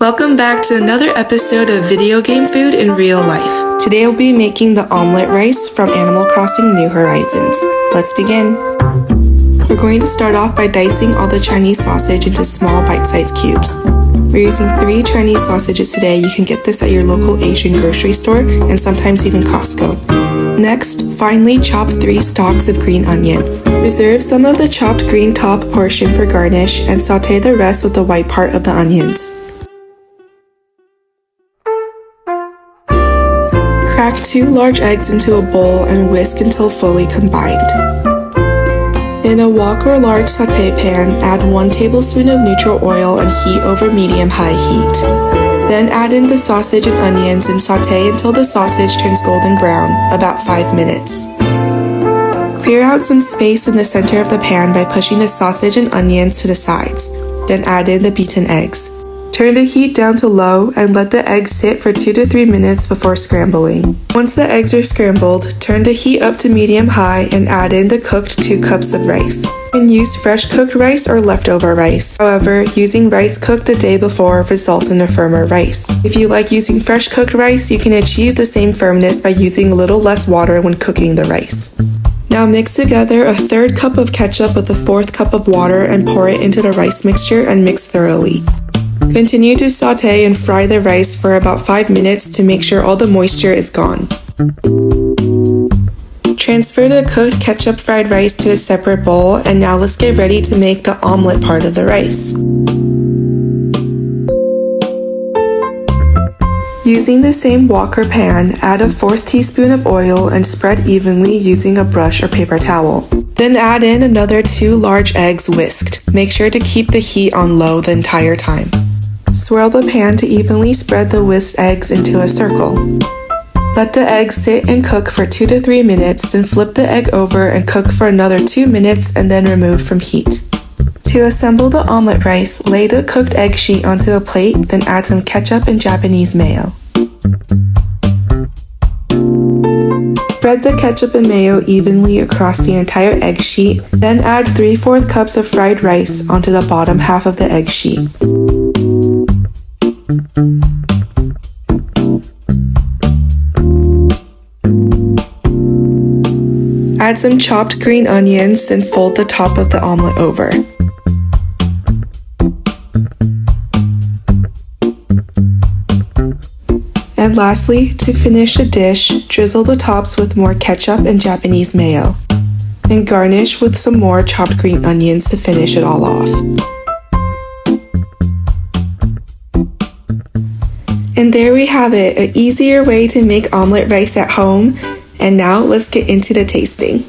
Welcome back to another episode of Video Game Food in Real Life. Today I'll be making the omelet rice from Animal Crossing New Horizons. Let's begin. We're going to start off by dicing all the Chinese sausage into small bite-sized cubes. We're using 3 Chinese sausages today. You can get this at your local Asian grocery store and sometimes even Costco. Next, finely chop 3 stalks of green onion. Reserve some of the chopped green top portion for garnish and saute the rest with the white part of the onions. Crack 2 large eggs into a bowl and whisk until fully combined. In a wok or large sauté pan, add 1 tablespoon of neutral oil and heat over medium-high heat. Then add in the sausage and onions and sauté until the sausage turns golden brown, about 5 minutes. Clear out some space in the center of the pan by pushing the sausage and onions to the sides. Then add in the beaten eggs. Turn the heat down to low and let the eggs sit for 2 to 3 minutes before scrambling. Once the eggs are scrambled, turn the heat up to medium-high and add in the cooked 2 cups of rice. You can use fresh cooked rice or leftover rice. However, using rice cooked the day before results in a firmer rice. If you like using fresh cooked rice, you can achieve the same firmness by using a little less water when cooking the rice. Now mix together a 1/3 cup of ketchup with a 1/4 cup of water and pour it into the rice mixture and mix thoroughly. Continue to sauté and fry the rice for about 5 minutes to make sure all the moisture is gone. Transfer the cooked ketchup fried rice to a separate bowl, and now let's get ready to make the omelet part of the rice. Using the same wok or pan, add a 1/4 teaspoon of oil and spread evenly using a brush or paper towel. Then add in another 2 large eggs whisked. Make sure to keep the heat on low the entire time. Swirl the pan to evenly spread the whisked eggs into a circle. Let the eggs sit and cook for 2 to 3 minutes, then flip the egg over and cook for another 2 minutes and then remove from heat. To assemble the omelet rice, lay the cooked egg sheet onto a plate, then add some ketchup and Japanese mayo. Spread the ketchup and mayo evenly across the entire egg sheet, then add 3/4 cups of fried rice onto the bottom half of the egg sheet. Add some chopped green onions, then fold the top of the omelet over. And lastly, to finish the dish, drizzle the tops with more ketchup and Japanese mayo. And garnish with some more chopped green onions to finish it all off. And there we have it, an easier way to make omelet rice at home. And now let's get into the tasting.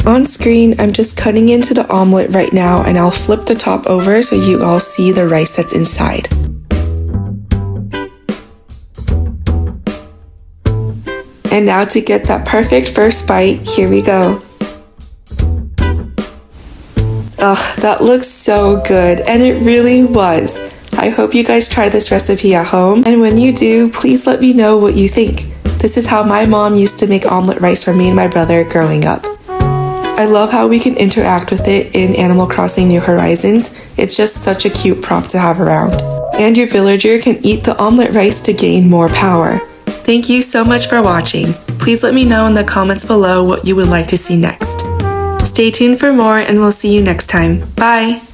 On screen, I'm just cutting into the omelet right now, and I'll flip the top over so you all see the rice that's inside. And now to get that perfect first bite, here we go. Ugh, that looks so good, and it really was. I hope you guys try this recipe at home, and when you do, please let me know what you think. This is how my mom used to make omelet rice for me and my brother growing up. I love how we can interact with it in Animal Crossing New Horizons. It's just such a cute prop to have around. And your villager can eat the omelet rice to gain more power. Thank you so much for watching. Please let me know in the comments below what you would like to see next. Stay tuned for more, and we'll see you next time. Bye!